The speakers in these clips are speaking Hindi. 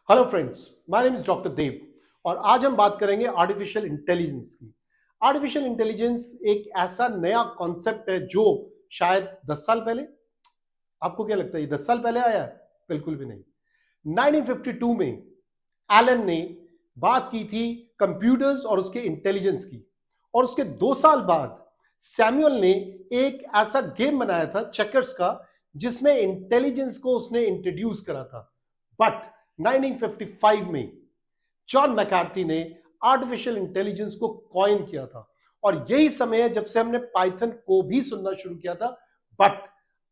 Hello friends, my name is doctor Dev और आज हम बात करेंगे आर्टिफिशियल इंटेलिजेंस की। आर्टिफिशियल इंटेलिजेंस एक ऐसा नया कॉन्सेप्ट है जो शायद 10 साल पहले, आपको क्या लगता है ये 10 साल पहले आया है? बिल्कुल भी नहीं। 1952 में एलन ने बात की थी कंप्यूटर्स और उसके इंटेलिजेंस की, और उसके 2 साल बाद सैमुअल ने एक ऐसा गेम बनाया था चेकर्स का जिसमें इंटेलिजेंस को उसने इंट्रोड्यूस करा था। बट 1955 में जॉन मैकार्थी ने आर्टिफिशियल इंटेलिजेंस को कॉइन किया था, और यही समय है जब से हमने पाइथन को भी सुनना शुरू किया था। बट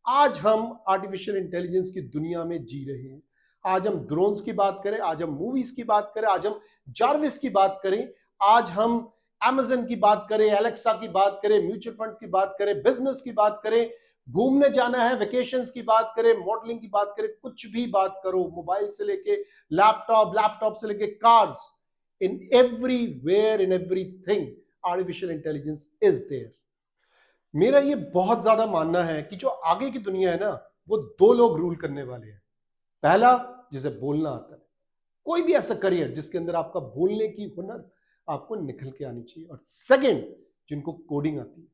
आज हम आर्टिफिशियल इंटेलिजेंस की दुनिया में जी रहे हैं। आज हम ड्रोन्स की बात करें, आज हम मूवीज की बात करें, आज हम जार्विस की बात करें, आज हम अमेजन की बात करें, एलेक्सा की बात करें, म्यूचुअल फंड्स की बात करें, बिजनेस की बात करें, घूमने जाना है, वेकेशंस की बात करें, मॉडलिंग की बात करें, कुछ भी बात करो, मोबाइल से लेके लैपटॉप से लेके cars, in everywhere in everything artificial intelligence is there. मेरा ये बहुत ज्यादा मानना है कि जो आगे की दुनिया है ना, वो दो लोग रूल करने वाले हैं। पहला, जिसे बोलना आता है, कोई भी ऐसा करियर जिसके अंदर आपका बोलने की हुनर आपको निकल के आनी चाहिए, और सेकंड, जिनको कोडिंग आती है।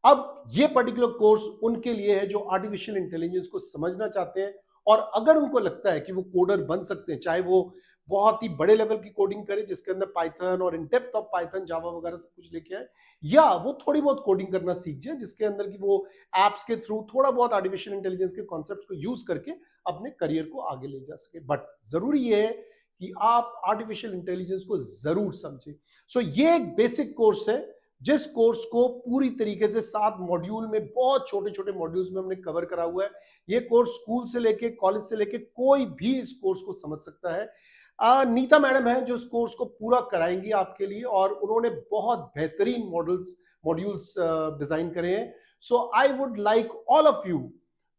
अब ये पर्टिकुलर कोर्स उनके लिए है जो आर्टिफिशियल इंटेलिजेंस को समझना चाहते हैं, और अगर उनको लगता है कि वो कोडर बन सकते हैं, चाहे वो बहुत ही बड़े लेवल की कोडिंग करे जिसके अंदर पाइथन और in depth of Python Java वगैरह सब कुछ लेके आए, या वो थोड़ी बहुत कोडिंग करना सीख जाए जिसके अंदर की वो एप्स के थ्रू थोड़ा बहुत आर्टिफिशियल इंटेलिजेंस के कॉन्सेप्ट्स को यूज करके अपने करियर को आगे ले जा सके। बट जरूरी ये है कि आप आर्टिफिशियल इंटेलिजेंस को जरूर समझें। सो ये एक बेसिक कोर्स है जिस कोर्स को पूरी तरीके से 7 मॉड्यूल में, बहुत छोटे छोटे मॉड्यूल्स में हमने कवर करा हुआ है। ये कोर्स स्कूल से लेके कॉलेज से लेके कोई भी इस कोर्स को समझ सकता है। नीता मैडम है जो इस कोर्स को पूरा कराएंगी आपके लिए, और उन्होंने बहुत बेहतरीन मॉड्यूल्स डिजाइन करे हैं। So I would like all of you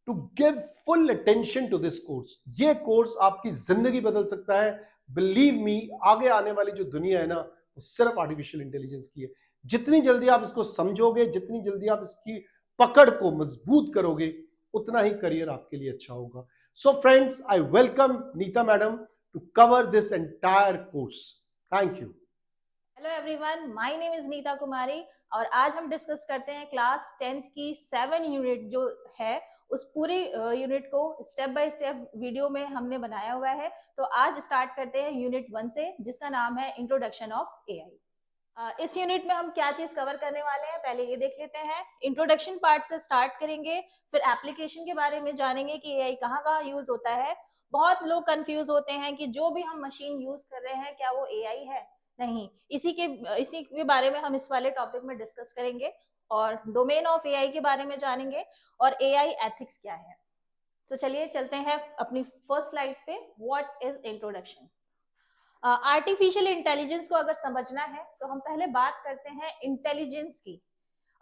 to give full attention to this course. ये कोर्स आपकी जिंदगी बदल सकता है। बिलीव मी, आगे आने वाली जो दुनिया है ना, वो सिर्फ आर्टिफिशियल इंटेलिजेंस की है। जितनी जल्दी आप इसको समझोगे, जितनी जल्दी आप इसकी पकड़ को मजबूत करोगे, उतना ही करियर आपके लिए अच्छा होगा। So friends, I welcome Neeta madam to cover this entire course. Thank you. Hello everyone, my name is Neeta Kumari और आज हम डिस्कस करते हैं क्लास 10th की 7 यूनिट जो है उस पूरे यूनिट को स्टेप बाय स्टेप वीडियो में हमने बनाया हुआ है। तो आज स्टार्ट करते हैं यूनिट 1 से, जिसका नाम है इंट्रोडक्शन ऑफ एआई। इस यूनिट में हम क्या चीज कवर करने वाले हैं पहले ये देख लेते हैं। इंट्रोडक्शन पार्ट से स्टार्ट करेंगे, फिर एप्लीकेशन के बारे में जानेंगे कि एआई कहाँ कहाँ यूज होता है। बहुत लोग कंफ्यूज होते हैं कि जो भी हम मशीन यूज कर रहे हैं क्या वो एआई है। नहीं, इसी के बारे में हम इस वाले टॉपिक में डिस्कस करेंगे और डोमेन ऑफ एआई के बारे में जानेंगे और एआई एथिक्स क्या है। तो चलिए चलते हैं अपनी फर्स्ट स्लाइड पे। What is introduction. Artificial intelligence को अगर समझना है तो हम पहले बात करते हैं इंटेलिजेंस की।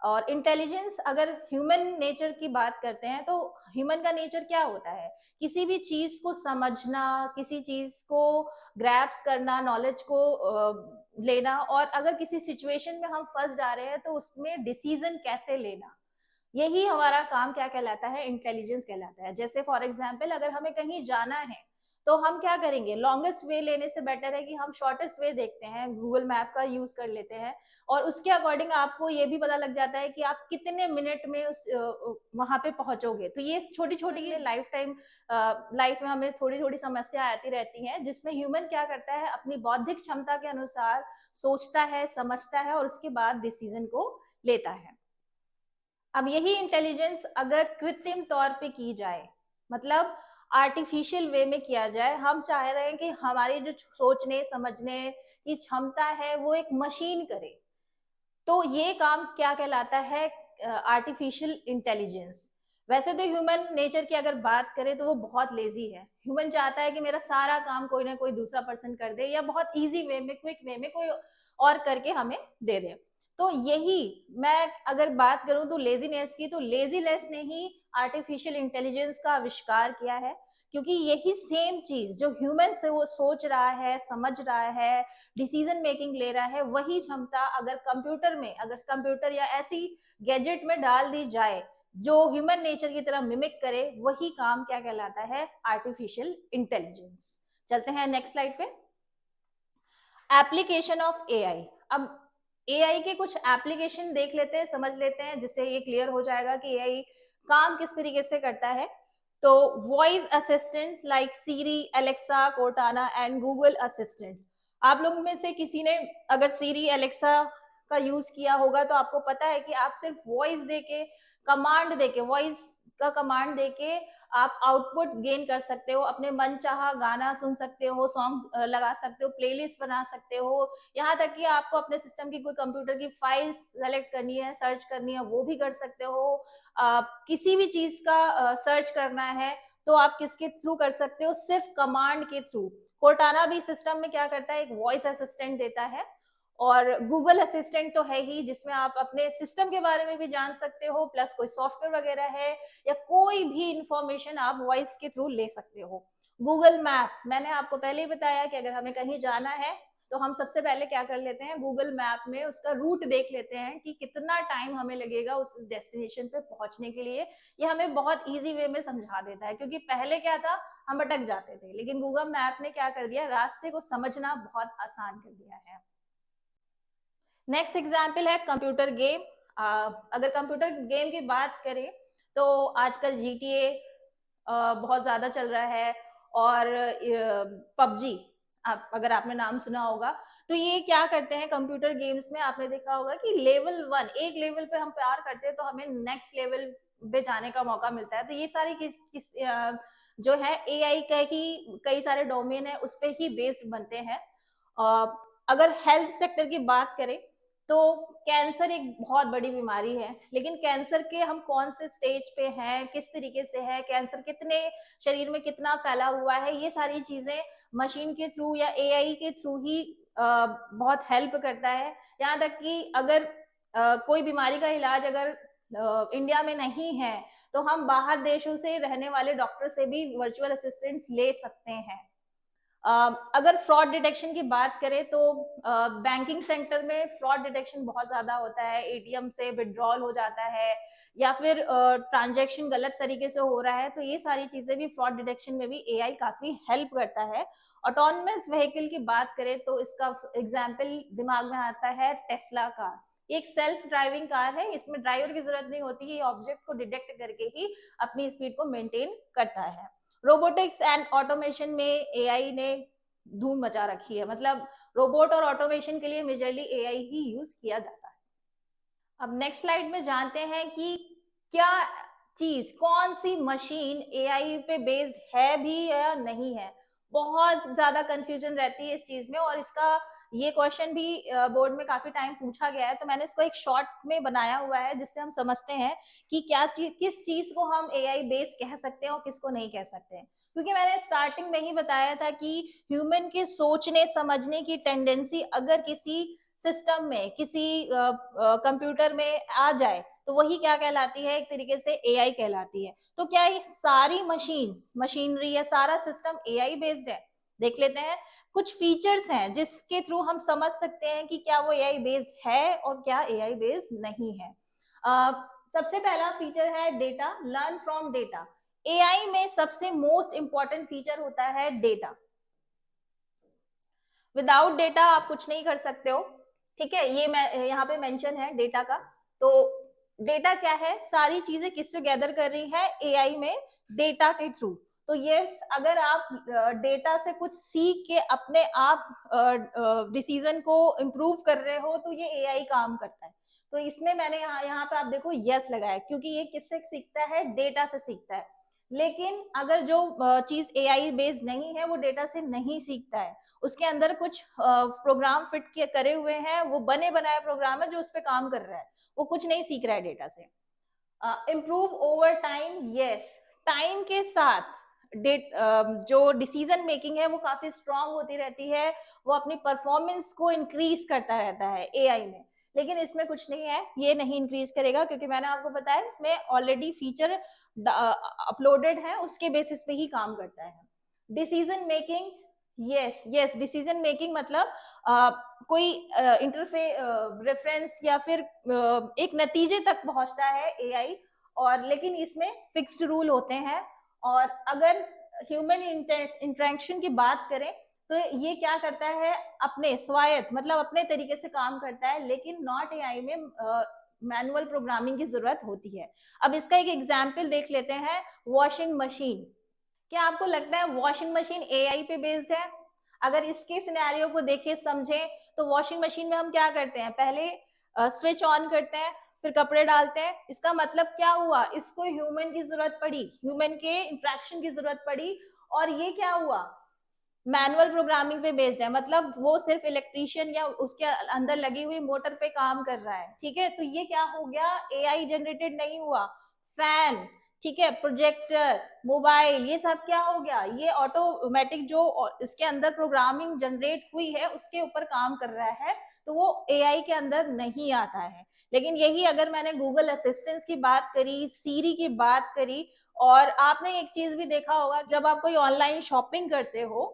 और इंटेलिजेंस, अगर ह्यूमन नेचर की बात करते हैं तो ह्यूमन का नेचर क्या होता है? किसी भी चीज को समझना, किसी चीज को ग्रैप्स करना, नॉलेज को लेना, और अगर किसी सिचुएशन में हम फंस जा रहे हैं तो उसमें डिसीजन कैसे लेना, यही हमारा काम क्या कहलाता है? इंटेलिजेंस कहलाता है। जैसे फॉर एग्जाम्पल, अगर हमें कहीं जाना है तो हम क्या करेंगे? लॉन्गेस्ट वे लेने से बेटर है कि हम शॉर्टेस्ट वे देखते हैं, गूगल मैप का यूज कर लेते हैं, और उसके अकॉर्डिंग आपको ये भी पता लग जाता है कि आप कितने मिनट में उस वहां पे पहुंचोगे। तो ये छोटी छोटी लाइफ में हमें थोड़ी थोड़ी समस्या आती रहती हैं, जिसमें ह्यूमन क्या करता है, अपनी बौद्धिक क्षमता के अनुसार सोचता है, समझता है और उसके बाद डिसीजन को लेता है। अब यही इंटेलिजेंस अगर कृत्रिम तौर पे की जाए, मतलब आर्टिफिशियल वे में किया जाए, हम चाह रहे हैं कि हमारी जो सोचने समझने की क्षमता है वो एक मशीन करे, तो ये काम क्या कहलाता है? Artificial intelligence. वैसे तो ह्यूमन नेचर की अगर बात करें तो वो बहुत लेजी है। ह्यूमन चाहता है कि मेरा सारा काम कोई ना कोई दूसरा पर्सन कर दे, या बहुत इजी वे में, क्विक वे में कोई और करके हमें दे दे। तो यही, मैं अगर बात करूं तो लेजीनेस की, तो लेजीनेस ने ही आर्टिफिशियल इंटेलिजेंस का आविष्कार किया है, क्योंकि यही सेम चीज जो ह्यूमन से वो सोच रहा है, समझ रहा है, डिसीजन मेकिंग ले रहा है, वही क्षमता अगर कंप्यूटर या ऐसी गैजेट में डाल दी जाए जो ह्यूमन नेचर की तरह मिमिक करे, वही काम क्या कहलाता है? Artificial intelligence. चलते हैं नेक्स्ट स्लाइड पे। Application of AI. अब एआई के कुछ एप्लीकेशन देख लेते हैं, समझ लेते हैं, जिससे ये क्लियर हो जाएगा कि एआई काम किस तरीके से करता है। तो voice assistant like Siri, Alexa, Cortana and Google assistant. आप लोगों में से किसी ने अगर सीरी, एलेक्सा का यूज किया होगा तो आपको पता है कि आप सिर्फ वॉइस देके, कमांड देके, वॉइस का कमांड देके आप आउटपुट गेन कर सकते हो, अपने मन चाहा गाना सुन सकते हो, सॉन्ग लगा सकते हो, प्लेलिस्ट बना सकते हो, यहाँ तक कि आपको अपने सिस्टम की कोई कंप्यूटर की फाइल सेलेक्ट करनी है, सर्च करनी है, वो भी कर सकते हो। किसी भी चीज का सर्च करना है तो आप किसके थ्रू कर सकते हो, सिर्फ कमांड के थ्रू। कोर्टाना भी सिस्टम में क्या करता है, एक वॉइस असिस्टेंट देता है। और गूगल असिस्टेंट तो है ही, जिसमें आप अपने सिस्टम के बारे में भी जान सकते हो, प्लस कोई सॉफ्टवेयर वगैरह है या कोई भी इंफॉर्मेशन आप वॉइस के थ्रू ले सकते हो। गूगल मैप, मैंने आपको पहले ही बताया कि अगर हमें कहीं जाना है तो हम सबसे पहले क्या कर लेते हैं, गूगल मैप में उसका रूट देख लेते हैं कि कितना टाइम हमें लगेगा उस डेस्टिनेशन पे पहुंचने के लिए। ये हमें बहुत इजी वे में समझा देता है, क्योंकि पहले क्या था, हम भटक जाते थे, लेकिन गूगल मैप ने क्या कर दिया, रास्ते को समझना बहुत आसान कर दिया है। नेक्स्ट एग्जाम्पल है कंप्यूटर गेम। अगर कंप्यूटर गेम की बात करें तो आजकल GTA बहुत ज्यादा चल रहा है, और पबजी, अगर आपने नाम सुना होगा, तो ये क्या करते हैं कंप्यूटर गेम्स में, आपने देखा होगा कि लेवल 1, एक लेवल पे हम पार करते हैं तो हमें नेक्स्ट लेवल पे जाने का मौका मिलता है। तो ये सारी जो है एआई का ही कई सारे डोमेन है, उस पे ही बेस्ड बनते हैं। अगर हेल्थ सेक्टर की बात करें तो कैंसर एक बहुत बड़ी बीमारी है, लेकिन कैंसर के हम कौन से स्टेज पे हैं, किस तरीके से है, कैंसर कितने शरीर में कितना फैला हुआ है, ये सारी चीजें मशीन के थ्रू या एआई के थ्रू ही बहुत हेल्प करता है। यहाँ तक कि अगर कोई बीमारी का इलाज अगर इंडिया में नहीं है तो हम बाहर देशों से रहने वाले डॉक्टर से भी वर्चुअल असिस्टेंट्स ले सकते हैं। अगर फ्रॉड डिटेक्शन की बात करें तो बैंकिंग सेक्टर में फ्रॉड डिटेक्शन बहुत ज्यादा होता है, एटीएम से विड्रॉल हो जाता है या फिर ट्रांजैक्शन गलत तरीके से हो रहा है, तो ये सारी चीजें भी फ्रॉड डिटेक्शन में भी एआई काफी हेल्प करता है। ऑटोनमस व्हीकल की बात करें तो इसका एग्जाम्पल दिमाग में आता है टेस्ला कार। एक सेल्फ ड्राइविंग कार है, इसमें ड्राइवर की जरूरत नहीं होती, ये ऑब्जेक्ट को डिटेक्ट करके ही अपनी स्पीड को मेंटेन करता है। रोबोटिक्स एंड ऑटोमेशन में एआई ने धूम मचा रखी है, मतलब रोबोट और ऑटोमेशन के लिए मेजरली एआई ही यूज किया जाता है। अब नेक्स्ट स्लाइड में जानते हैं कि क्या चीज, कौन सी मशीन एआई पे बेस्ड है भी या नहीं है। बहुत ज्यादा कंफ्यूजन रहती है इस चीज में, और इसका ये क्वेश्चन भी बोर्ड में काफी टाइम पूछा गया है, तो मैंने इसको एक शॉर्ट में बनाया हुआ है जिससे हम समझते हैं कि क्या चीज, किस चीज को हम एआई बेस्ड कह सकते हैं और किसको नहीं कह सकते हैं। क्योंकि मैंने स्टार्टिंग में ही बताया था कि ह्यूमन के सोचने समझने की टेंडेंसी अगर किसी सिस्टम में, किसी कंप्यूटर में आ जाए तो वही क्या कहलाती है, एक तरीके से एआई कहलाती है। तो क्या ये सारी मशीनरी या सारा सिस्टम एआई बेस्ड है? देख लेते हैं। कुछ फीचर्स हैं जिसके थ्रू हम समझ सकते हैं कि क्या वो एआई बेस्ड है और क्या एआई बेस्ड नहीं है। सबसे पहला फीचर है data, learn from data. AI में सबसे मोस्ट इंपॉर्टेंट फीचर होता है डेटा। विदाउट डेटा आप कुछ नहीं कर सकते हो, ठीक है, ये मैं यहाँ पे मेंशन है डेटा का। तो डेटा क्या है, सारी चीजें किससे गैदर कर रही है एआई में, डेटा के थ्रू। तो यस, अगर आप डेटा से कुछ सीख के अपने आप डिसीजन को इम्प्रूव कर रहे हो तो ये एआई काम करता है। तो इसमें मैंने यहाँ पे आप देखो यस लगाया, क्योंकि ये किससे सीखता है, डेटा से सीखता है। लेकिन अगर जो चीज एआई बेस्ड नहीं है वो डेटा से नहीं सीखता है, उसके अंदर कुछ प्रोग्राम फिट किए करे हुए हैं, वो बने बनाए प्रोग्राम है जो उस पर काम कर रहा है, वो कुछ नहीं सीख रहा है डेटा से। Improve over time, yes, time के साथ जो डिसीजन मेकिंग है वो काफी स्ट्रांग होती रहती है, वो अपनी परफॉर्मेंस को इंक्रीज करता रहता है एआई में। लेकिन इसमें कुछ नहीं है, ये नहीं इंक्रीज करेगा, क्योंकि मैंने आपको बताया इसमें ऑलरेडी फीचर अपलोडेड है, उसके बेसिस पे ही काम करता है। Decision making, yes, decision making मतलब कोई इंटरफे रेफरेंस या फिर एक नतीजे तक पहुंचता है एआई, और लेकिन इसमें फिक्स्ड रूल होते हैं। और अगर ह्यूमन इंटरेक्शन की बात करें तो ये क्या करता है, अपने स्वायत्त मतलब अपने तरीके से काम करता है, लेकिन नॉट एआई में मैनुअल प्रोग्रामिंग की जरूरत होती है। अब इसका एक एग्जाम्पल देख लेते हैं, वॉशिंग मशीन। क्या आपको लगता है वॉशिंग मशीन एआई पे बेस्ड है? अगर इसके सिनेरियो को देखें समझें तो वॉशिंग मशीन में हम क्या करते हैं, पहले स्विच ऑन करते हैं, फिर कपड़े डालते हैं। इसका मतलब क्या हुआ, इसको ह्यूमन की जरूरत पड़ी, ह्यूमन के इंट्रैक्शन की जरूरत पड़ी, और ये क्या हुआ, मैनुअल प्रोग्रामिंग पे बेस्ड है। मतलब वो सिर्फ इलेक्ट्रीशियन या उसके अंदर लगी हुई मोटर पे काम कर रहा है, ठीक है। तो ये क्या हो गया, एआई जनरेटेड नहीं हुआ। फैन, ठीक है, प्रोजेक्टर, मोबाइल, ये सब क्या हो गया, ये ऑटोमेटिक जो इसके अंदर प्रोग्रामिंग जनरेट हुई है उसके ऊपर काम कर रहा है, तो वो एआई के अंदर नहीं आता है। लेकिन यही अगर मैंने गूगल असिस्टेंट की बात करी, सीरी की बात करी, और आपने एक चीज भी देखा होगा, जब आप कोई ऑनलाइन शॉपिंग करते हो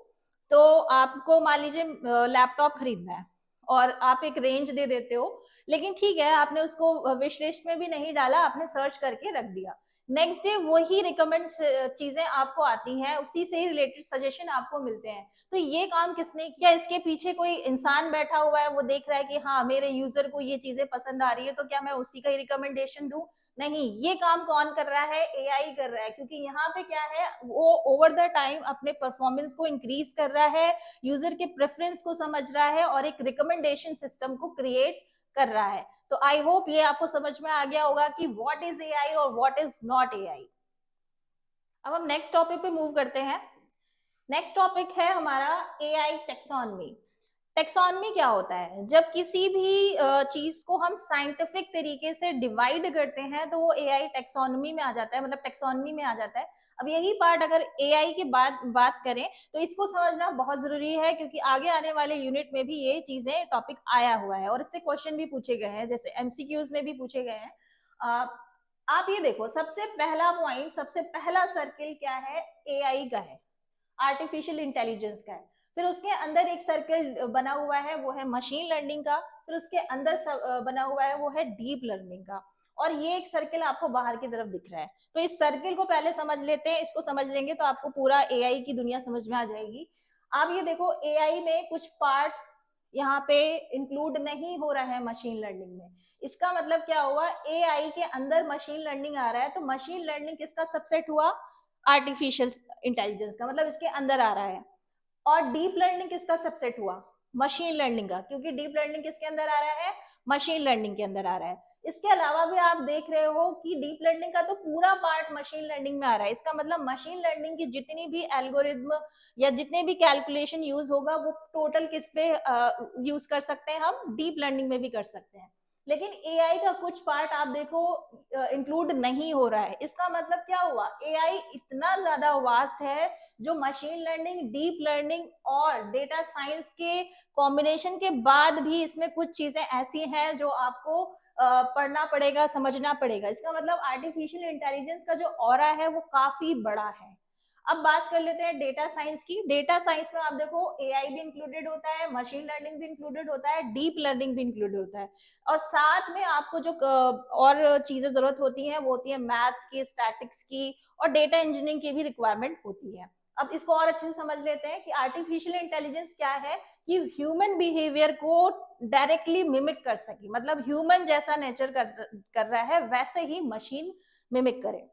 तो आपको मान लीजिए लैपटॉप खरीदना है और आप एक रेंज दे देते हो, लेकिन ठीक है आपने उसको विश लिस्ट में भी नहीं डाला, आपने सर्च करके रख दिया। नेक्स्ट डे वही रिकमेंड चीजें आपको आती हैं, उसी से ही रिलेटेड सजेशन आपको मिलते हैं। तो ये काम किसने किया, इसके पीछे कोई इंसान बैठा हुआ है, वो देख रहा है कि हाँ मेरे यूजर को ये चीजें पसंद आ रही है, तो क्या मैं उसी का ही रिकमेंडेशन दूं? नहीं, ये काम कौन कर रहा है, एआई कर रहा है। क्योंकि यहाँ पे क्या है, वो ओवर द टाइम अपने परफॉर्मेंस को इंक्रीज कर रहा है, यूजर के प्रेफरेंस को समझ रहा है, और एक रिकमेंडेशन सिस्टम को क्रिएट कर रहा है। तो आई होप ये आपको समझ में आ गया होगा कि व्हाट इज एआई और व्हाट इज नॉट एआई। अब हम नेक्स्ट टॉपिक पे मूव करते हैं। नेक्स्ट टॉपिक है हमारा एआई टेक्सोनमी। टेक्सोनमी क्या होता है, जब किसी भी चीज को हम साइंटिफिक तरीके से डिवाइड करते हैं तो वो एआई टेक्सोनमी में आ जाता है, मतलब टेक्सोनमी में आ जाता है। अब यही पार्ट अगर एआई की बात करें तो इसको समझना बहुत जरूरी है, क्योंकि आगे आने वाले यूनिट में भी ये चीजें टॉपिक आया हुआ है और इससे क्वेश्चन भी पूछे गए हैं, जैसे एमसीक्यूज में भी पूछे गए हैं। आप ये देखो, सबसे पहला पॉइंट, सबसे पहला सर्किल क्या है, एआई का है, आर्टिफिशियल इंटेलिजेंस का है। फिर उसके अंदर एक सर्कल बना हुआ है, वो है मशीन लर्निंग का। फिर उसके अंदर बना हुआ है वो है डीप लर्निंग का। और ये एक सर्कल आपको बाहर की तरफ दिख रहा है। तो इस सर्कल को पहले समझ लेते हैं, इसको समझ लेंगे तो आपको पूरा एआई की दुनिया समझ में आ जाएगी। आप ये देखो, एआई में कुछ पार्ट यहाँ पे इंक्लूड नहीं हो रहा है मशीन लर्निंग में। इसका मतलब क्या हुआ, एआई के अंदर मशीन लर्निंग आ रहा है, तो मशीन लर्निंग किसका सबसेट हुआ, आर्टिफिशियल इंटेलिजेंस का, मतलब इसके अंदर आ रहा है। और डीप लर्निंग किसका सबसेट हुआ, मशीन लर्निंग का, क्योंकि डीप लर्निंग किसके अंदर आ रहा है, मशीन लर्निंग के अंदर आ रहा है। इसके अलावा भी आप देख रहे हो कि डीप लर्निंग का तो पूरा पार्ट मशीन लर्निंग में आ रहा है। इसका मतलब मशीन लर्निंग की जितनी भी एल्गोरिथम या जितने भी कैलकुलेशन यूज होगा वो टोटल किस पे यूज कर सकते हैं, हम डीप लर्निंग में भी कर सकते हैं। लेकिन एआई का कुछ पार्ट आप देखो इंक्लूड नहीं हो रहा है। इसका मतलब क्या हुआ, एआई इतना ज्यादा वास्ट है, जो मशीन लर्निंग, डीप लर्निंग और डेटा साइंस के कॉम्बिनेशन के बाद भी इसमें कुछ चीजें ऐसी हैं जो आपको पढ़ना पड़ेगा, समझना पड़ेगा। इसका मतलब आर्टिफिशियल इंटेलिजेंस का जो ऑरा है वो काफी बड़ा है। अब बात कर लेते हैं डेटा साइंस की। डेटा साइंस में आप देखो एआई भी इंक्लूडेड होता है, मशीन लर्निंग भी इंक्लूडेड होता है, डीप लर्निंग भी इंक्लूडेड होता है, और साथ में आपको जो और चीजें जरूरत होती हैं वो होती है मैथ्स की, स्टैटिक्स की, और डेटा इंजीनियरिंग की भी रिक्वायरमेंट होती है। अब इसको और अच्छे से समझ लेते हैं कि आर्टिफिशियल इंटेलिजेंस क्या है, कि ह्यूमन बिहेवियर को डायरेक्टली मिमिक कर सके, मतलब ह्यूमन जैसा नेचर कर रहा है वैसे ही मशीन मिमिक करे।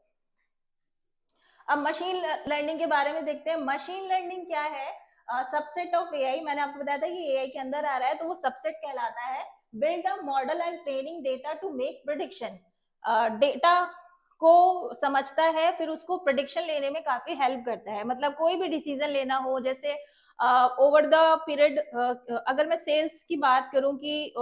अब मशीन लर्निंग के बारे में देखते हैं। मशीन लर्निंग क्या है, सबसेट ऑफ एआई। मैंने आपको बताया था कि एआई के अंदर आ रहा है, तो वो सबसेट कहलाता है। Build a model and training data to make prediction. Data को समझता है, फिर उसको प्रिडिक्शन लेने में काफी हेल्प करता है। मतलब कोई भी डिसीजन लेना हो, जैसे ओवर द पीरियड, अगर मैं सेल्स की बात करूं कि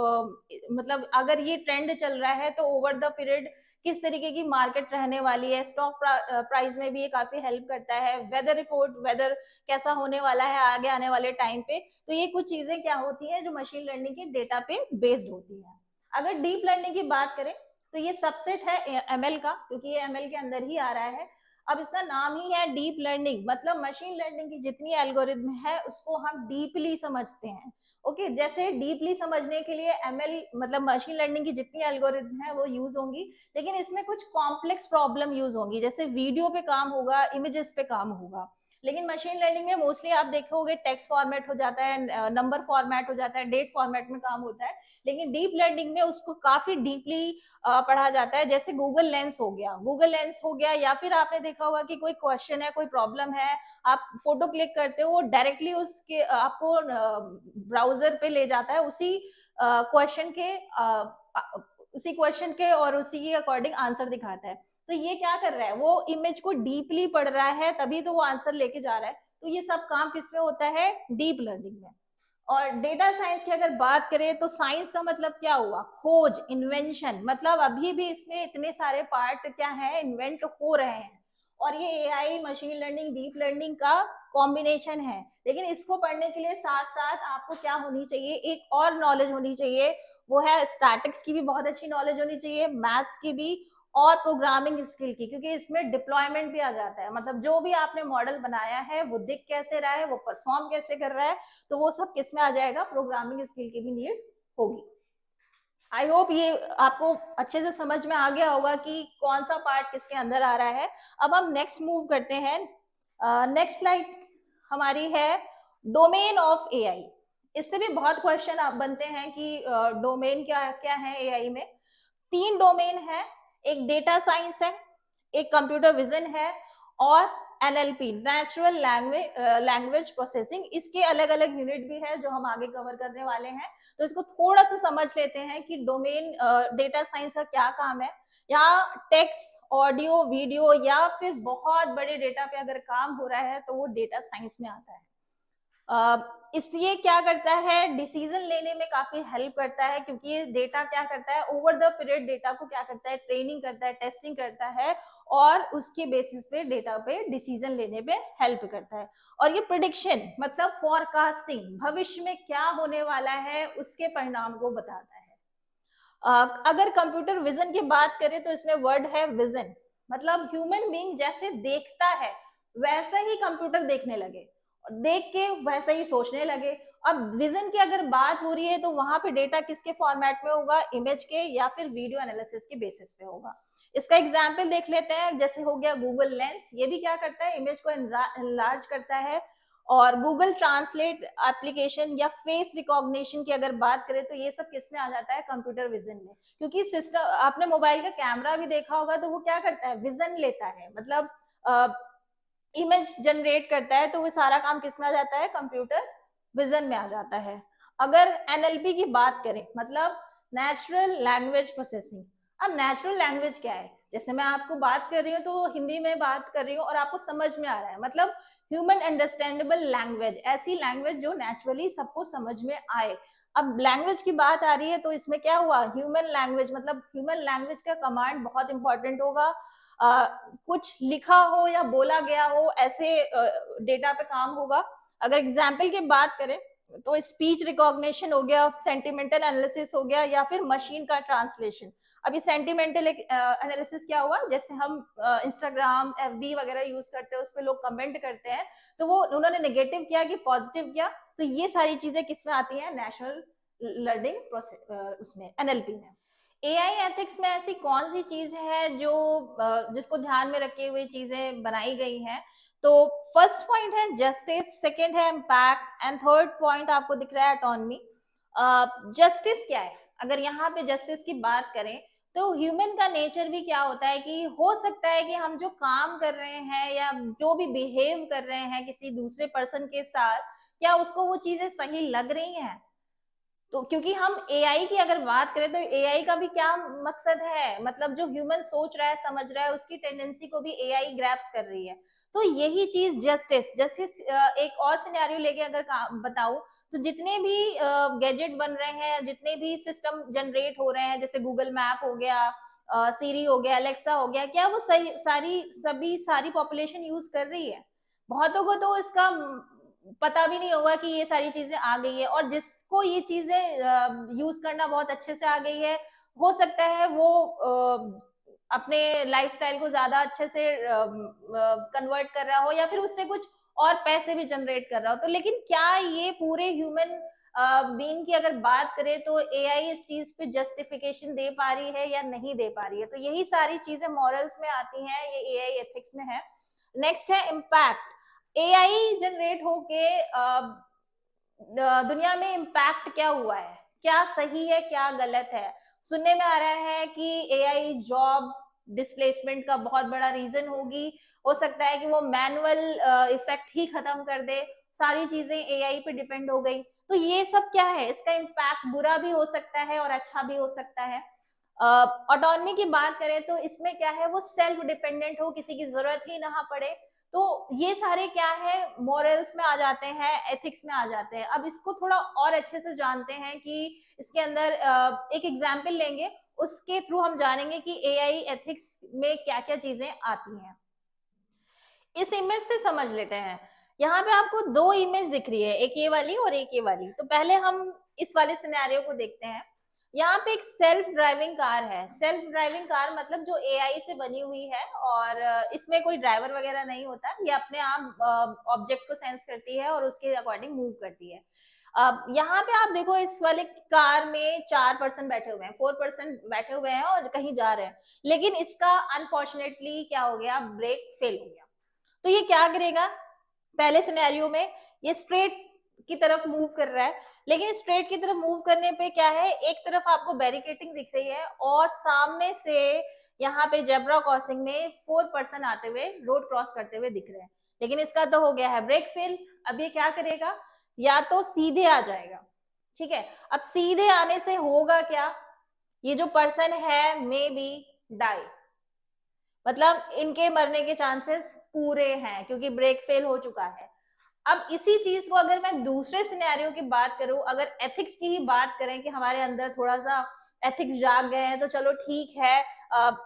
मतलब अगर ये ट्रेंड चल रहा है तो ओवर द पीरियड किस तरीके की मार्केट रहने वाली है, स्टॉक प्राइस में भी ये काफी हेल्प करता है। वेदर रिपोर्ट, वेदर कैसा होने वाला है आगे आने वाले टाइम पे, तो ये कुछ चीजें क्या होती हैं जो मशीन लर्निंग के डेटा पे बेस्ड होती है। अगर डीप लर्निंग की बात करें तो ये सबसेट है एमएल का, क्योंकि ये एमएल के अंदर ही आ रहा है। अब इसका नाम ही है डीप लर्निंग, मतलब मशीन लर्निंग की जितनी एल्गोरिथम है उसको हम डीपली समझते हैं। ओके, जैसे डीपली समझने के लिए एमएल मतलब मशीन लर्निंग की जितनी एल्गोरिथम है वो यूज होंगी, लेकिन इसमें कुछ कॉम्प्लेक्स प्रॉब्लम यूज होंगी, जैसे वीडियो पे काम होगा, इमेजेस पे काम होगा। लेकिन मशीन लर्निंग में मोस्टली आप देखोगे टेक्स्ट फॉर्मेट हो जाता है, नंबर फॉर्मेट हो जाता है, डेट फॉर्मेट में काम होता है। लेकिन डीप लर्निंग में उसको काफी डीपली पढ़ा जाता है, जैसे गूगल लेंस हो गया, या फिर आपने देखा होगा कि कोई क्वेश्चन है, कोई प्रॉब्लम है, आप फोटो क्लिक करते हो, वो डायरेक्टली उसके आपको ब्राउजर पे ले जाता है, उसी क्वेश्चन के और उसी के अकॉर्डिंग आंसर दिखाता है। तो ये क्या कर रहा है, वो इमेज को डीपली पढ़ रहा है, तभी तो वो आंसर लेके जा रहा है। तो ये सब काम किसमें होता है, डीप लर्निंग में। और डेटा साइंस की अगर बात करें तो साइंस का मतलब क्या हुआ, खोज, इन्वेंशन, मतलब अभी भी इसमें इतने सारे पार्ट क्या है, इन्वेंट हो रहे हैं। और ये AI, machine learning, deep learning का कॉम्बिनेशन है। लेकिन इसको पढ़ने के लिए साथ साथ आपको क्या होनी चाहिए, एक और नॉलेज होनी चाहिए, वो है स्टैटिक्स की भी बहुत अच्छी नॉलेज होनी चाहिए, मैथ्स की भी, और प्रोग्रामिंग स्किल की, क्योंकि इसमें डिप्लॉयमेंट भी आ जाता है। मतलब जो भी आपने मॉडल बनाया है वो दिख कैसे रहा है, वो परफॉर्म कैसे कर रहा है, तो वो सब किस में आ जाएगा, प्रोग्रामिंग स्किल की भी नीड होगी। आई होप ये आपको अच्छे से समझ में आ गया होगा कि कौन सा पार्ट किसके अंदर आ रहा है। अब हम नेक्स्ट मूव करते हैं। नेक्स्ट स्लाइड हमारी है डोमेन ऑफ एआई। इससे भी बहुत क्वेश्चन बनते हैं कि डोमेन क्या क्या है एआई में। 3 डोमेन है, एक डेटा साइंस है, एक कंप्यूटर विजन है, और एनएलपी, नेचुरल लैंग्वेज प्रोसेसिंग। इसके अलग अलग यूनिट भी है जो हम आगे कवर करने वाले हैं। तो इसको थोड़ा सा समझ लेते हैं कि डोमेन डेटा साइंस का क्या काम है। यहाँ टेक्स्ट, ऑडियो, वीडियो या फिर बहुत बड़े डेटा पे अगर काम हो रहा है तो वो डेटा साइंस में आता है। इसलिए क्या करता है, डिसीजन लेने में काफी हेल्प करता है, क्योंकि ये डेटा क्या करता है, ओवर द पीरियड डेटा को क्या करता है, ट्रेनिंग करता है, टेस्टिंग करता है, और उसके बेसिस पे डेटा पे डिसीजन लेने पे हेल्प करता है। और ये प्रिडिक्शन मतलब फॉरकास्टिंग, भविष्य में क्या होने वाला है उसके परिणाम को बताता है। अगर कंप्यूटर विजन की बात करें तो इसमें वर्ड है विजन, मतलब ह्यूमन बीइंग जैसे देखता है वैसा ही कंप्यूटर देखने लगे, देख के वैसा ही सोचने लगे। अब विजन की अगर बात हो रही है तो वहां पे डेटा किसके फॉर्मेट में होगा, इमेज के या फिर वीडियो एनालिसिस के बेसिस पे होगा। इसका एग्जांपल देख लेते हैं, जैसे हो गया गूगल लेंस, ये भी क्या करता है, इमेज को एनलार्ज करता है। और गूगल ट्रांसलेट एप्लीकेशन या फेस रिकॉग्निशन की अगर बात करें तो ये सब किस में आ जाता है, कंप्यूटर विजन में। क्योंकि सिस्टम, आपने मोबाइल का कैमरा भी देखा होगा, तो वो क्या करता है, विजन लेता है, मतलब इमेज जनरेट करता है, तो वो सारा काम किस में आ जाता है, कंप्यूटर विजन में आ जाता है। अगर एनएलपी की बात करें, मतलब नेचुरल लैंग्वेज प्रोसेसिंग। अब नेचुरल लैंग्वेज क्या है, जैसे मैं आपको बात कर रही हूँ तो हिंदी में बात कर रही हूँ और आपको समझ में आ रहा है, मतलब ह्यूमन अंडरस्टैंडेबल लैंग्वेज, ऐसी लैंग्वेज जो नेचुरली सबको समझ में आए। अब लैंग्वेज की बात आ रही है तो इसमें क्या हुआ, ह्यूमन लैंग्वेज, मतलब ह्यूमन लैंग्वेज का कमांड बहुत इंपॉर्टेंट होगा। कुछ लिखा हो या बोला गया हो, ऐसे डेटा पे काम होगा। अगर एग्जाम्पल की बात करें तो स्पीच रिकॉग्निशन हो गया, सेंटिमेंटल एनालिसिस हो गया, या फिर मशीन का ट्रांसलेशन। अभी सेंटिमेंटल एनालिसिस क्या हुआ, जैसे हम इंस्टाग्राम, एफबी वगैरह यूज करते हैं, उस पर लोग कमेंट करते हैं, तो वो उन्होंने नेगेटिव किया कि पॉजिटिव किया, तो ये सारी चीजें किसमें आती हैं, नेचुरल लर्निंग प्रोसेस, उसमें एनएलपी में। एआई एथिक्स में ऐसी कौन सी चीज है जो जिसको ध्यान में रखे हुए चीजें बनाई गई हैं, तो फर्स्ट पॉइंट है जस्टिस, सेकंड है इम्पैक्ट, एंड थर्ड पॉइंट आपको दिख रहा है ऑटोनॉमी। जस्टिस क्या है, अगर यहाँ पे जस्टिस की बात करें तो ह्यूमन का नेचर भी क्या होता है कि हो सकता है कि हम जो काम कर रहे हैं या जो भी बिहेव कर रहे हैं किसी दूसरे पर्सन के साथ, क्या उसको वो चीजें सही लग रही हैं। तो क्योंकि हम एआई की अगर बात करें तो एआई का भी क्या मकसद है, मतलब जो ह्यूमन सोच रहा है, समझ रहा है, उसकी टेंडेंसी को भी एआई ग्रैप्स कर रही है। तो यही चीज जस्टिस, जस्टिस एक और सिनेरियो लेके अगर बताऊं तो जितने भी गैजेट बन रहे हैं, जितने भी सिस्टम जनरेट हो रहे हैं, जैसे गूगल मैप हो गया, सीरी हो गया, अलेक्सा हो गया, क्या वो सही सारी पॉपुलेशन यूज कर रही है। बहुतों को तो इसका पता भी नहीं होगा कि ये सारी चीजें आ गई है, और जिसको ये चीजें यूज करना बहुत अच्छे से आ गई है, हो सकता है वो अपने लाइफस्टाइल को ज्यादा अच्छे से कन्वर्ट कर रहा हो, या फिर उससे कुछ और पैसे भी जनरेट कर रहा हो। तो लेकिन क्या ये पूरे ह्यूमन बीइंग की अगर बात करें तो एआई इस चीज पे जस्टिफिकेशन दे पा रही है या नहीं दे पा रही है, तो यही सारी चीजें मॉरल्स में आती हैं, ये एआई एथिक्स में है। नेक्स्ट है इम्पैक्ट। एआई जनरेट होके दुनिया में इम्पैक्ट क्या हुआ है, क्या सही है क्या गलत है। सुनने में आ रहा है कि एआई जॉब डिस्प्लेसमेंट का बहुत बड़ा रीजन होगी। हो सकता है कि वो मैनुअल इफेक्ट ही खत्म कर दे, सारी चीजें एआई पे डिपेंड हो गई। तो ये सब क्या है, इसका इम्पैक्ट बुरा भी हो सकता है और अच्छा भी हो सकता है। ऑटोनॉमी की बात करें तो इसमें क्या है, वो सेल्फ डिपेंडेंट हो, किसी की जरूरत ही ना पड़े। तो ये सारे क्या है, मोरल्स में आ जाते हैं, एथिक्स में आ जाते हैं। अब इसको थोड़ा और अच्छे से जानते हैं कि इसके अंदर एक एग्जाम्पल लेंगे, उसके थ्रू हम जानेंगे कि एआई एथिक्स में क्या क्या चीजें आती हैं। इस इमेज से समझ लेते हैं। यहाँ पे आपको दो इमेज दिख रही है, एक ये वाली और एक ये वाली। तो पहले हम इस वाले सिनेरियो को देखते हैं। यहाँ पे एक सेल्फ ड्राइविंग कार है। सेल्फ ड्राइविंग कार मतलब जो एआई से बनी हुई है और इसमें कोई ड्राइवर वगैरह नहीं होता, ये अपने आप ऑब्जेक्ट को सेंस करती है और उसके अकॉर्डिंग मूव करती है। यहाँ पे आप देखो, इस वाले कार में 4 पर्सन बैठे हुए हैं, 4 पर्सन बैठे हुए हैं और कहीं जा रहे हैं, लेकिन इसका अनफॉर्चुनेटली क्या हो गया, ब्रेक फेल हो गया। तो ये क्या करेगा, पहले सिनेरियो में ये स्ट्रेट की तरफ मूव कर रहा है, लेकिन स्ट्रेट की तरफ मूव करने पे क्या है, एक तरफ आपको बैरिकेटिंग दिख रही है और सामने से यहाँ पे जेब्रा क्रॉसिंग में 4 पर्सन आते हुए रोड क्रॉस करते हुए दिख रहे हैं, लेकिन इसका तो हो गया है ब्रेक फेल। अब ये क्या करेगा, या तो सीधे आ जाएगा, ठीक है। अब सीधे आने से होगा क्या, ये जो पर्सन है मे बी डाई, मतलब इनके मरने के चांसेस पूरे हैं क्योंकि ब्रेक फेल हो चुका है। अब इसी चीज को अगर मैं दूसरे सिनेरियो की बात करूं, अगर एथिक्स की ही बात करें कि हमारे अंदर थोड़ा सा एथिक्स जाग गए हैं, तो चलो ठीक है,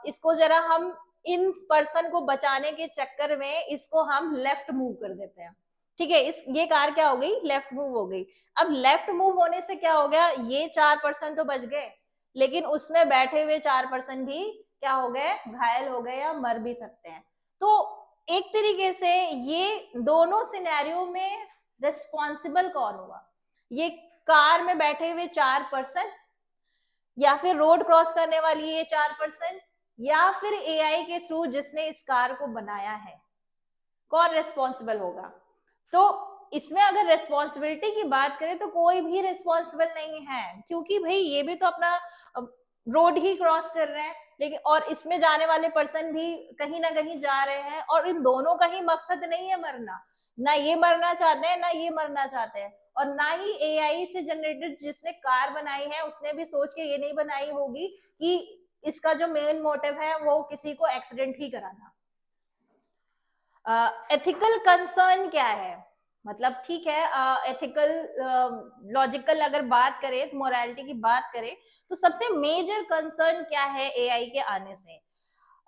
इसको जरा हम इन पर्सन को बचाने के चक्कर में इसको हम लेफ्ट मूव कर देते हैं, ठीक है। इस ये कार क्या हो गई, लेफ्ट मूव हो गई। अब लेफ्ट मूव होने से क्या हो गया, ये 4 पर्सन तो बच गए, लेकिन उसमें बैठे हुए 4 पर्सन भी क्या हो गए, घायल हो गए या मर भी सकते हैं। तो एक तरीके से ये दोनों सिनेरियो में रिस्पॉन्सिबल कौन हुआ, ये कार में बैठे हुए 4 पर्सन, या फिर रोड क्रॉस करने वाली ये 4 पर्सन, या फिर एआई के थ्रू जिसने इस कार को बनाया है, कौन रिस्पॉन्सिबल होगा। तो इसमें अगर रिस्पॉन्सिबिलिटी की बात करें तो कोई भी रिस्पॉन्सिबल नहीं है, क्योंकि भाई ये भी तो अपना रोड ही क्रॉस कर रहे हैं, लेकिन और इसमें जाने वाले पर्सन भी कहीं ना कहीं जा रहे हैं, और इन दोनों का ही मकसद नहीं है मरना, ना ये मरना चाहते हैं ना ये मरना चाहते हैं, और ना ही एआई से जनरेटेड जिसने कार बनाई है उसने भी सोच के ये नहीं बनाई होगी कि इसका जो मेन मोटिव है वो किसी को एक्सीडेंट ही कराना। एथिकल कंसर्न क्या है, मतलब ठीक है, एथिकल लॉजिकल अगर बात करें, मोरालिटी की बात करें, तो सबसे मेजर कंसर्न क्या है एआई के आने से।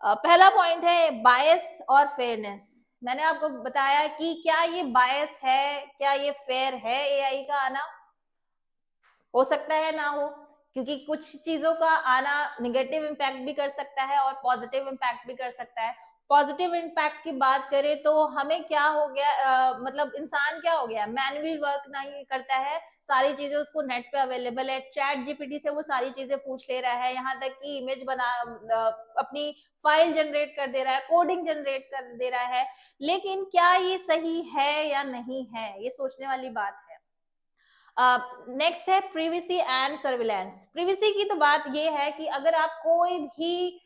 पहला पॉइंट है बायस और फेयरनेस। मैंने आपको बताया कि क्या ये बायस है, क्या ये फेयर है, एआई का आना हो सकता है ना हो, क्योंकि कुछ चीजों का आना निगेटिव इम्पैक्ट भी कर सकता है और पॉजिटिव इम्पैक्ट भी कर सकता है। पॉजिटिव इम्पैक्ट की बात करें तो हमें क्या हो गया, मतलब इंसान क्या हो गया, मैनुअल वर्क नहीं करता है, सारी चीजें उसको नेट पे अवेलेबल है, चैट जीपीटी से वो सारी चीजें पूछ ले रहा है, यहाँ तक कि इमेज बना अपनी फाइल जनरेट कर दे रहा है, कोडिंग जनरेट कर दे रहा है। लेकिन क्या ये सही है या नहीं है, ये सोचने वाली बात है। नेक्स्ट है प्रिवेसी एंड सर्विलेंस। प्रिवेसी की तो बात ये है कि अगर आप कोई भी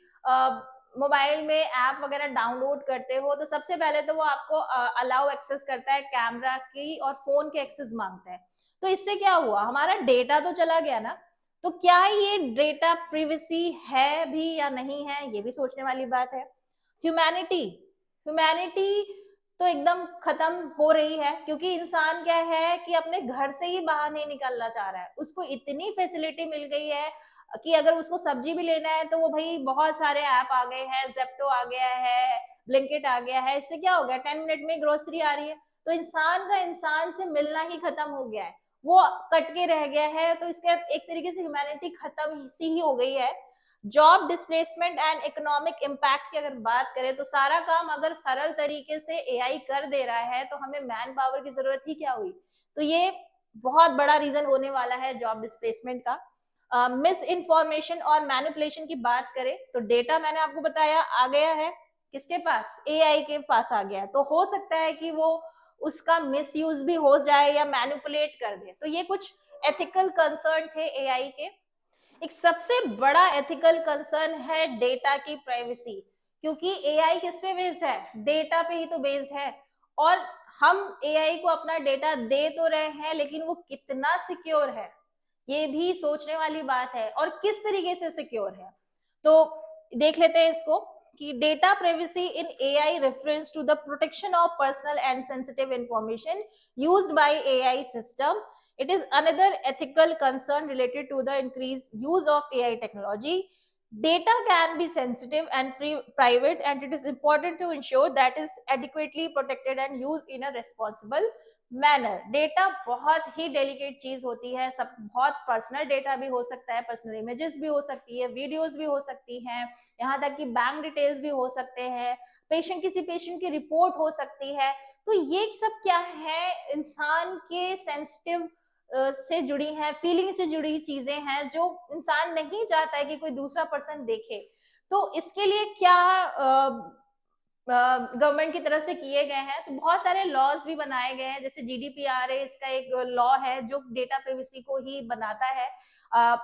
मोबाइल में ऐप वगैरह डाउनलोड करते हो तो सबसे पहले तो वो आपको अलाउ एक्सेस करता है, कैमरा की और फोन के एक्सेस मांगता है। तो इससे क्या हुआ, हमारा डेटा तो चला गया ना। तो क्या ये डेटा प्रिवेसी है भी या नहीं है, ये भी सोचने वाली बात है। ह्यूमैनिटी, ह्यूमैनिटी तो एकदम खत्म हो रही है, क्योंकि इंसान क्या है कि अपने घर से ही बाहर नहीं निकलना चाह रहा है। उसको इतनी फैसिलिटी मिल गई है कि अगर उसको सब्जी भी लेना है तो वो भाई बहुत सारे ऐप आ गए हैं, जेप्टो आ गया है, ब्लिंकिट आ गया है, इससे क्या हो गया 10 मिनट में ग्रोसरी आ रही है। तो इंसान का इंसान से मिलना ही खत्म हो गया है, वो कट के रह गया है। तो इसका एक तरीके से ह्यूमैनिटी खत्म सी ही हो गई है। Job displacement and economic impact की अगर बात करें तो सारा काम अगर सरल तरीके से एआई कर दे रहा है तो हमें मैन पावर की जरूरत ही क्या हुई। तो ये बहुत बड़ा रीजन होने वाला है जॉब डिस्प्लेसमेंट का। मिस इन्फॉर्मेशन और मैनिपुलेशन की बात करें तो डेटा मैंने आपको बताया आ गया है, किसके पास, एआई के पास आ गया है। तो हो सकता है कि वो उसका मिसयूज भी हो जाए या मैनिपुलेट कर दे। तो ये कुछ एथिकल कंसर्न थे एआई के। एक सबसे बड़ा एथिकल कंसर्न है डेटा की प्राइवेसी, क्योंकि एआई किस पे बेस्ड है, डेटा पे ही तो बेस्ड है। और हम एआई को अपना डेटा दे तो रहे हैं, लेकिन वो कितना सिक्योर है ये भी सोचने वाली बात है, और किस तरीके से सिक्योर है। तो देख लेते हैं इसको कि data privacy in AI reference to the protection of personal and sensitive information used by AI system. It is another ethical concern related to the increased use of AI technology. Data can be sensitive and private, and it is important to ensure that is adequately protected and used in a responsible manner. Data बहुत ही डेलिकेट चीज होती है, सब बहुत पर्सनल डेटा भी हो सकता है, पर्सनल इमेजेस भी हो सकती है, वीडियोस भी हो सकती हैं, यहाँ तक कि बैंक डिटेल्स भी हो सकते हैं, किसी पेशेंट की रिपोर्ट हो सकती है। तो ये सब क्या है, इंसान के सेंसिटिव से जुड़ी हैं, फीलिंग से जुड़ी चीजें हैं जो इंसान नहीं चाहता है कि कोई दूसरा पर्सन देखे। तो इसके लिए क्या गवर्नमेंट की तरफ से किए गए हैं, तो बहुत सारे लॉज भी बनाए गए हैं, जैसे जीडीपीआर है, इसका एक लॉ है जो डेटा प्राइवेसी को ही बनाता है।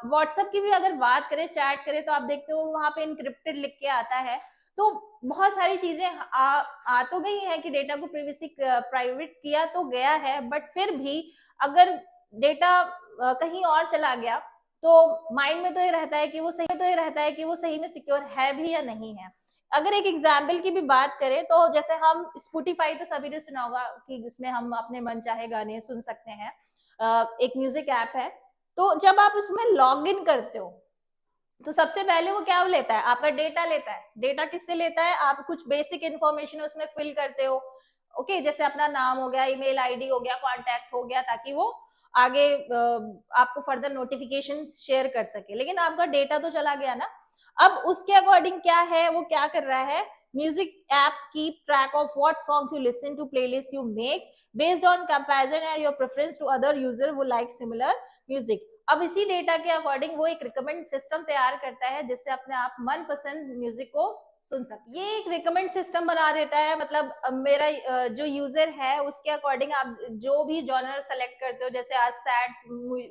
व्हाट्सएप की भी अगर बात करें, चैट करें, तो आप देखते हो वहां पे इनक्रिप्टेड लिख के आता है। तो बहुत सारी चीजें आ तो गई हैं कि डेटा को प्राइवेसी प्राइवेट किया तो गया है, बट फिर भी अगर डेटा कहीं और चला गया तो माइंड में तो ये रहता है कि वो सही में सिक्योर है भी या नहीं है। अगर एक एग्जाम्पल की भी बात करें तो जैसे हम स्पॉटिफाई तो सभी ने सुना होगा कि उसमें हम अपने मन चाहे गाने सुन सकते हैं, एक म्यूजिक ऐप है। तो जब आप उसमें लॉग इन करते हो तो सबसे पहले वो क्या लेता है, आपका डेटा लेता है। डेटा किससे लेता है, आप कुछ बेसिक इन्फॉर्मेशन उसमें फिल करते हो, ओके, जैसे अपना नाम हो गया, ईमेल आईडी हो गया, कॉन्टैक्ट हो गया, ताकि वो आगे आपको फर्दर नोटिफिकेशन शेयर कर सके। लेकिन आपका डेटा तो चला गया ना। अब उसके अकॉर्डिंग क्या है, वो क्या कर रहा है, music app keep track of what songs you listen to, playlist you make based on comparison and your preference to other user वो लाइक सिमिलर म्यूजिक। अब इसी डेटा के अकॉर्डिंग वो एक रिकमेंड सिस्टम तैयार करता है, जिससे अपने आप मनपसंद म्यूजिक को सुन सकते। ये एक रिकमेंड सिस्टम बना देता है, मतलब मेरा जो यूजर है उसके अकॉर्डिंग आप जो भी जॉनर सेलेक्ट करते हो, जैसे आज सैड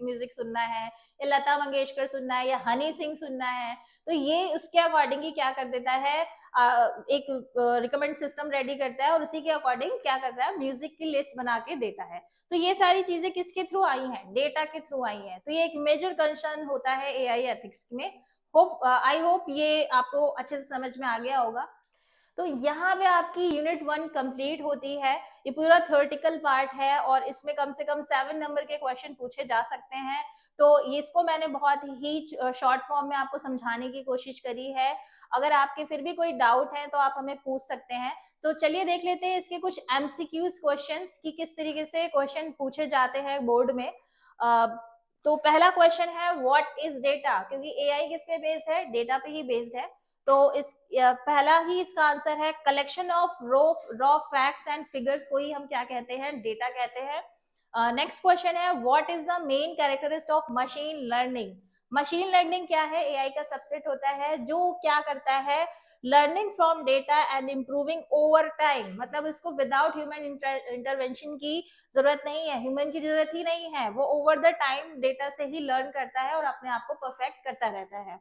म्यूजिक सुनना है या लता मंगेशकर सुनना है या हनी सिंह सुनना है, तो ये उसके अकॉर्डिंग ही क्या कर देता है, एक रिकमेंड सिस्टम रेडी करता है और उसी के अकॉर्डिंग क्या करता है, म्यूजिक की लिस्ट बना के देता है। तो ये सारी चीजें किसके थ्रू आई हैं, डेटा के थ्रू आई हैं। तो ये एक मेजर कंसर्न होता है एआई एथिक्स में। आई होप ये आपको अच्छे से समझ में आ गया होगा। तो यहाँ पे आपकी यूनिट 1 कंप्लीट होती है। ये पूरा थ्योरेटिकल पार्ट है और इसमें कम से कम 7 नंबर के क्वेश्चन पूछे जा सकते हैं। तो इसको मैंने बहुत ही शॉर्ट फॉर्म में आपको समझाने की कोशिश करी है। अगर आपके फिर भी कोई डाउट है तो आप हमें पूछ सकते हैं। तो चलिए देख लेते हैं इसके कुछ एमसीक्यूज क्वेश्चंस कि किस तरीके से क्वेश्चन पूछे जाते हैं बोर्ड में। तो पहला क्वेश्चन है व्हाट इज डेटा, क्योंकि एआई किस पे बेस्ड है, डेटा पे ही बेस्ड है। तो इस पहला ही इसका आंसर है collection of raw facts and figures को ही हम क्या कहते हैं, डेटा कहते हैं। नेक्स्ट क्वेश्चन है what is the main characteristic of machine learning. Machine learning क्या है, एआई का सबसेट होता है जो क्या करता है, learning from data and improving over time. मतलब इसको विदाउट ह्यूमन इंटरवेंशन की जरूरत नहीं है, ह्यूमन की जरूरत ही नहीं है, वो ओवर द टाइम डेटा से ही लर्न करता है और अपने आप को परफेक्ट करता रहता है।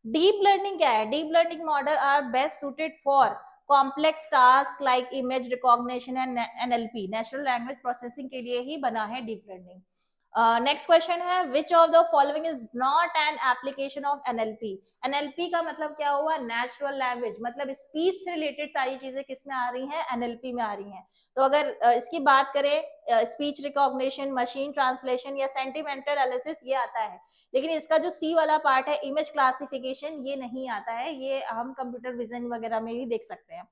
डीप लर्निंग क्या है, deep learning model are best suited for complex task like image recognition and NLP, natural language processing के लिए ही बना है डीप लर्निंग। नेक्स्ट क्वेश्चन है which of the following is not an application of NLP. NLP का मतलब क्या हुआ, नेचुरल लैंग्वेज, मतलब स्पीच से रिलेटेड सारी चीजें किस में आ रही हैं, एनएलपी में आ रही हैं। तो अगर इसकी बात करें, स्पीच रिकॉग्निशन, मशीन ट्रांसलेशन या सेंटिमेंटल एनालिसिस ये आता है। लेकिन इसका जो सी वाला पार्ट है, इमेज क्लासिफिकेशन, ये नहीं आता है, ये हम कंप्यूटर विजन वगैरह में भी देख सकते हैं।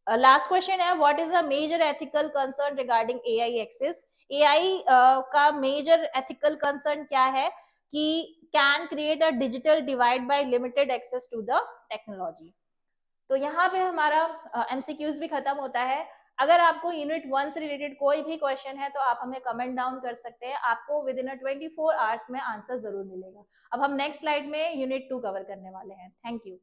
लास्ट क्वेश्चन है what is the major ethical concern regarding AI access. AI का मेजर एथिकल कंसर्न क्या है कि can create a digital divide by limited access to the technology. तो यहाँ पे हमारा एमसीक्यूज भी खत्म होता है। अगर आपको यूनिट 1 से रिलेटेड कोई भी क्वेश्चन है तो आप हमें कमेंट डाउन कर सकते हैं, आपको विद इन 24 आवर्स में आंसर जरूर मिलेगा। अब हम नेक्स्ट स्लाइड में यूनिट 2 कवर करने वाले हैं। Thank you.